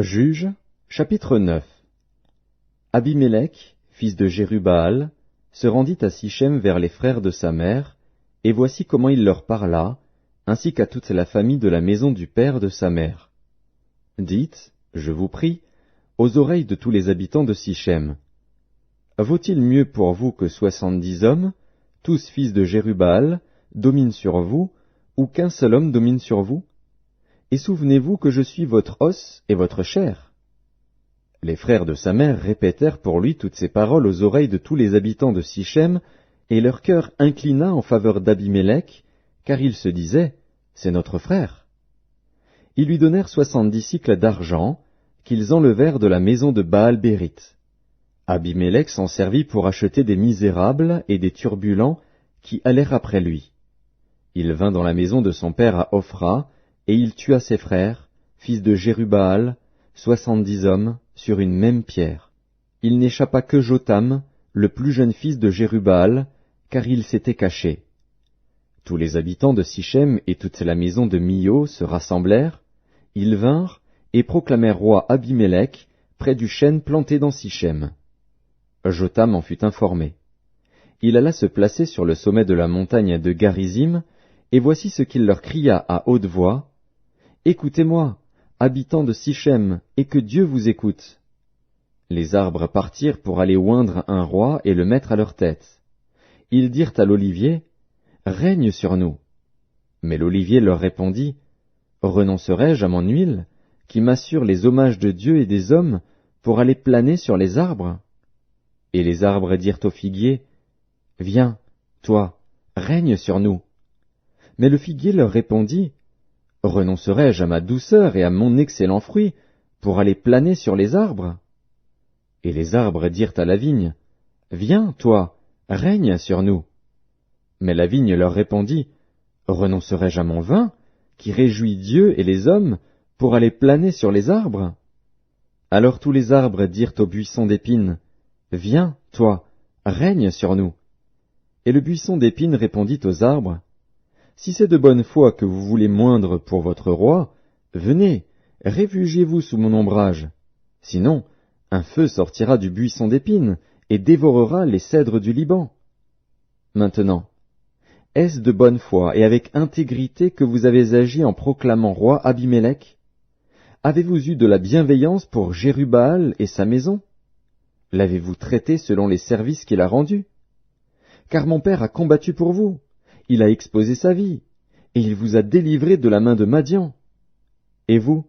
Juges, chapitre 9. Abimélec, fils de Jérubbaal, se rendit à Sichem vers les frères de sa mère, et voici comment il leur parla, ainsi qu'à toute la famille de la maison du père de sa mère. Dites, je vous prie, aux oreilles de tous les habitants de Sichem. Vaut-il mieux pour vous que 70 hommes, tous fils de Jérubbaal, dominent sur vous, ou qu'un seul homme domine sur vous? Et souvenez-vous que je suis votre os et votre chair. Les frères de sa mère répétèrent pour lui toutes ces paroles aux oreilles de tous les habitants de Sichem, et leur cœur inclina en faveur d'Abimélec, car ils se disaient, c'est notre frère. Ils lui donnèrent 70 cycles d'argent, qu'ils enlevèrent de la maison de Baal-Bérith. Abimélec s'en servit pour acheter des misérables et des turbulents qui allèrent après lui. Il vint dans la maison de son père à Ophra, et il tua ses frères, fils de Jérubbaal, 70 hommes, sur une même pierre. Il n'échappa que Jotham, le plus jeune fils de Jérubbaal, car il s'était caché. Tous les habitants de Sichem et toute la maison de Milo se rassemblèrent, ils vinrent et proclamèrent roi Abimélec près du chêne planté dans Sichem. Jotham en fut informé. Il alla se placer sur le sommet de la montagne de Garizim, et voici ce qu'il leur cria à haute voix. Écoutez-moi, habitants de Sichem, et que Dieu vous écoute. Les arbres partirent pour aller oindre un roi et le mettre à leur tête. Ils dirent à l'olivier, règne sur nous. Mais l'olivier leur répondit, renoncerai-je à mon huile, qui m'assure les hommages de Dieu et des hommes, pour aller planer sur les arbres? Et les arbres dirent au figuier, viens, toi, règne sur nous. Mais le figuier leur répondit, renoncerai-je à ma douceur et à mon excellent fruit, pour aller planer sur les arbres? Et les arbres dirent à la vigne, viens, toi, règne sur nous. Mais la vigne leur répondit, renoncerai-je à mon vin, qui réjouit Dieu et les hommes, pour aller planer sur les arbres? Alors tous les arbres dirent au buisson d'épines, viens, toi, règne sur nous. Et le buisson d'épines répondit aux arbres, si c'est de bonne foi que vous voulez moindre pour votre roi, venez, réfugiez-vous sous mon ombrage. Sinon, un feu sortira du buisson d'épines et dévorera les cèdres du Liban. Maintenant, est-ce de bonne foi et avec intégrité que vous avez agi en proclamant roi Abimélec? Avez-vous eu de la bienveillance pour Jérubbaal et sa maison? L'avez-vous traité selon les services qu'il a rendus? Car mon père a combattu pour vous. Il a exposé sa vie, et il vous a délivré de la main de Madian. Et vous,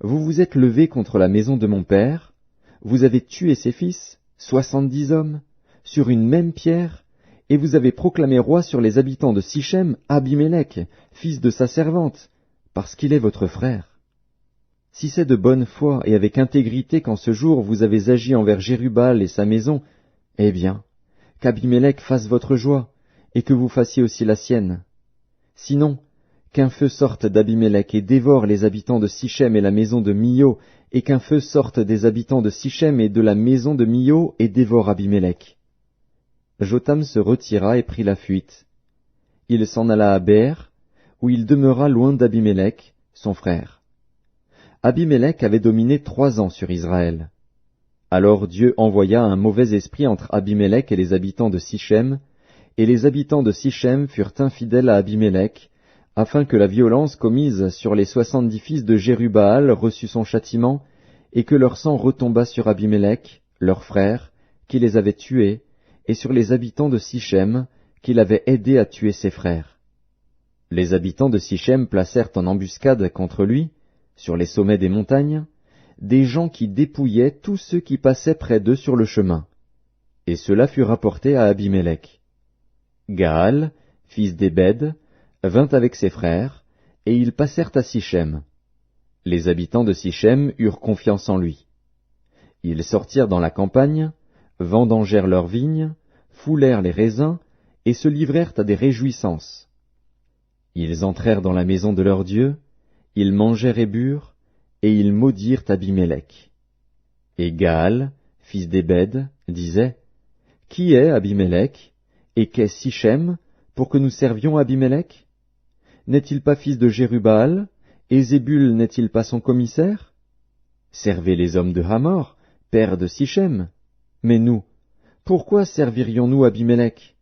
vous vous êtes levé contre la maison de mon père, vous avez tué ses fils, 70 hommes, sur une même pierre, et vous avez proclamé roi sur les habitants de Sichem Abimélec, fils de sa servante, parce qu'il est votre frère. Si c'est de bonne foi et avec intégrité qu'en ce jour vous avez agi envers Jérubbaal et sa maison, eh bien, qu'Abimélec fasse votre joie, et que vous fassiez aussi la sienne. Sinon, qu'un feu sorte d'Abimélec et dévore les habitants de Sichem et la maison de Milo, et qu'un feu sorte des habitants de Sichem et de la maison de Milo et dévore Abimélec. Jotham se retira et prit la fuite. Il s'en alla à Bér, où il demeura loin d'Abimélec, son frère. Abimélec avait dominé 3 ans sur Israël. Alors Dieu envoya un mauvais esprit entre Abimélec et les habitants de Sichem, et les habitants de Sichem furent infidèles à Abimélec, afin que la violence commise sur les 70 fils de Jérubbaal reçût son châtiment, et que leur sang retombât sur Abimélec, leur frère, qui les avait tués, et sur les habitants de Sichem, qui l'avaient aidé à tuer ses frères. Les habitants de Sichem placèrent en embuscade contre lui, sur les sommets des montagnes, des gens qui dépouillaient tous ceux qui passaient près d'eux sur le chemin. Et cela fut rapporté à Abimélec. Gaal, fils d'Ébed, vint avec ses frères, et ils passèrent à Sichem. Les habitants de Sichem eurent confiance en lui. Ils sortirent dans la campagne, vendangèrent leurs vignes, foulèrent les raisins, et se livrèrent à des réjouissances. Ils entrèrent dans la maison de leur Dieu, ils mangèrent et burent, et ils maudirent Abimélec. Et Gaal, fils d'Ébed, disait, qui est Abimélec? Et qu'est Sichem, pour que nous servions Abimélec? N'est-il pas fils de Jérubbaal, et Zébul n'est-il pas son commissaire? servez les hommes de Hamor, père de Sichem. Mais nous, pourquoi servirions-nous Abimélec?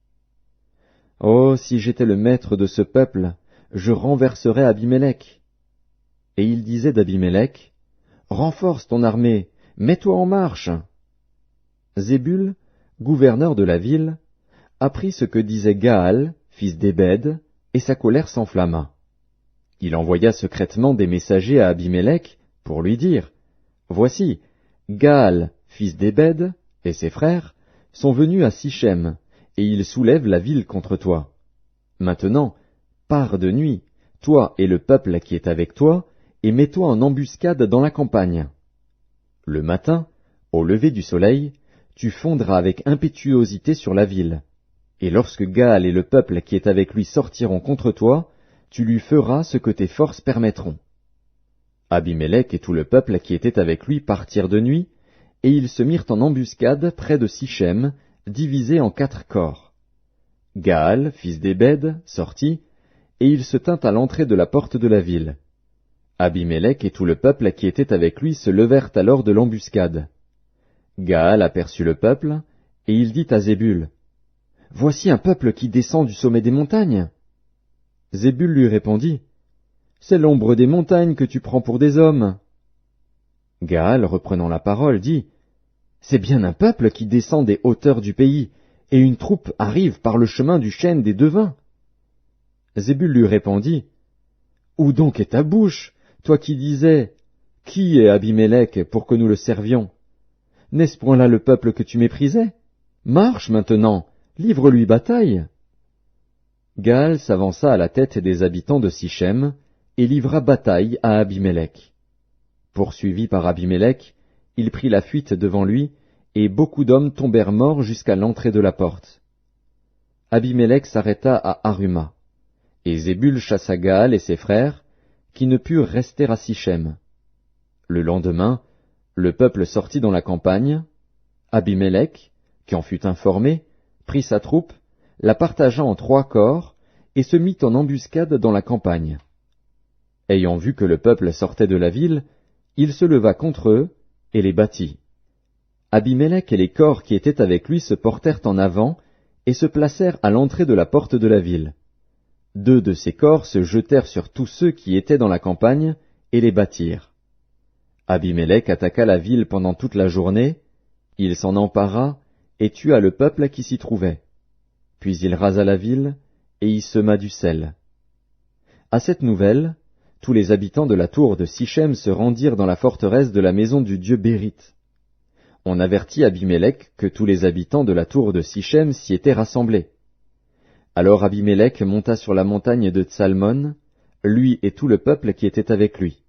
Oh, si j'étais le maître de ce peuple, je renverserais Abimélec. Et il disait d'Abimélec, renforce ton armée, mets-toi en marche. Zébul, gouverneur de la ville, apprit ce que disait Gaal, fils d'Ébed, et sa colère s'enflamma. Il envoya secrètement des messagers à Abimélec pour lui dire, voici, Gaal, fils d'Ébed, et ses frères, sont venus à Sichem, et ils soulèvent la ville contre toi. Maintenant, pars de nuit, toi et le peuple qui est avec toi, et mets-toi en embuscade dans la campagne. Le matin, au lever du soleil, tu fondras avec impétuosité sur la ville. Et lorsque Gaal et le peuple qui est avec lui sortiront contre toi, tu lui feras ce que tes forces permettront. Abimélec et tout le peuple qui était avec lui partirent de nuit, et ils se mirent en embuscade près de Sichem, divisés en 4 corps. Gaal, fils d'Ébed, sortit, et il se tint à l'entrée de la porte de la ville. Abimélec et tout le peuple qui était avec lui se levèrent alors de l'embuscade. Gaal aperçut le peuple, et il dit à Zébul, « Voici un peuple qui descend du sommet des montagnes. » Zébul lui répondit, « C'est l'ombre des montagnes que tu prends pour des hommes. » Gaal, reprenant la parole, dit, « C'est bien un peuple qui descend des hauteurs du pays, et une troupe arrive par le chemin du chêne des devins. » Zébul lui répondit, « Où donc est ta bouche, toi qui disais, « Qui est Abimélec pour que nous le servions » N'est-ce point là le peuple que tu méprisais? Marche maintenant, livre-lui bataille. Gaal s'avança à la tête des habitants de Sichem, et livra bataille à Abimélec. Poursuivi par Abimélec, il prit la fuite devant lui, et beaucoup d'hommes tombèrent morts jusqu'à l'entrée de la porte. Abimélec s'arrêta à Aruma, et Zébul chassa Gaal et ses frères, qui ne purent rester à Sichem. Le lendemain, le peuple sortit dans la campagne. Abimélec, qui en fut informé, prit sa troupe, la partagea en 3 corps, et se mit en embuscade dans la campagne. Ayant vu que le peuple sortait de la ville, il se leva contre eux, et les battit. Abimélec et les corps qui étaient avec lui se portèrent en avant, et se placèrent à l'entrée de la porte de la ville. 2 de ces corps se jetèrent sur tous ceux qui étaient dans la campagne, et les battirent. Abimélec attaqua la ville pendant toute la journée, il s'en empara, et tua le peuple qui s'y trouvait. Puis il rasa la ville, et y sema du sel. À cette nouvelle, tous les habitants de la tour de Sichem se rendirent dans la forteresse de la maison du dieu Bérith. On avertit Abimélec que tous les habitants de la tour de Sichem s'y étaient rassemblés. Alors Abimélec monta sur la montagne de Tsalmon, lui et tout le peuple qui était avec lui.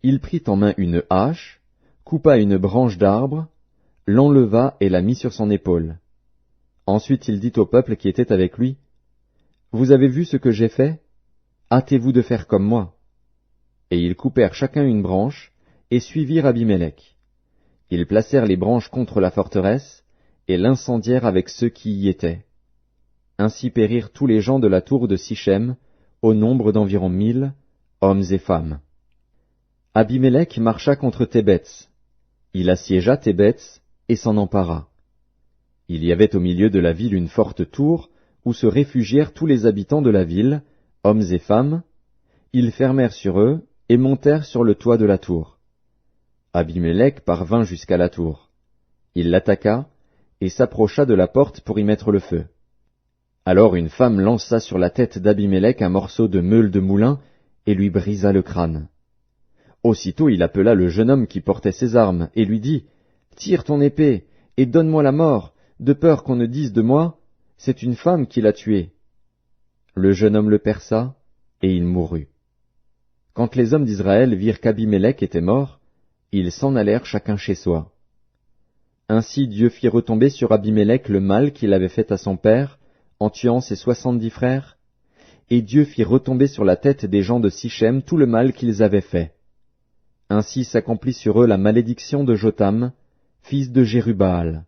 Il prit en main une hache, coupa une branche d'arbre, l'enleva et la mit sur son épaule. Ensuite il dit au peuple qui était avec lui, « Vous avez vu ce que j'ai fait? Hâtez-vous de faire comme moi. » Et ils coupèrent chacun une branche, et suivirent Abimélec. Ils placèrent les branches contre la forteresse, et l'incendièrent avec ceux qui y étaient. Ainsi périrent tous les gens de la tour de Sichem, au nombre d'environ 1000, hommes et femmes. Abimélec marcha contre Thébets. Il assiégea Thébets et s'en empara. Il y avait au milieu de la ville une forte tour, où se réfugièrent tous les habitants de la ville, hommes et femmes. Ils fermèrent sur eux et montèrent sur le toit de la tour. Abimélec parvint jusqu'à la tour. Il l'attaqua et s'approcha de la porte pour y mettre le feu. Alors une femme lança sur la tête d'Abimélec un morceau de meule de moulin et lui brisa le crâne. Aussitôt il appela le jeune homme qui portait ses armes, et lui dit, « Tire ton épée, et donne-moi la mort, de peur qu'on ne dise de moi, c'est une femme qui l'a tué. » Le jeune homme le perça, et il mourut. Quand les hommes d'Israël virent qu'Abimélec était mort, ils s'en allèrent chacun chez soi. Ainsi Dieu fit retomber sur Abimélec le mal qu'il avait fait à son père, en tuant ses 70 frères, et Dieu fit retomber sur la tête des gens de Sichem tout le mal qu'ils avaient fait. Ainsi s'accomplit sur eux la malédiction de Jotham, fils de Jérubbaal.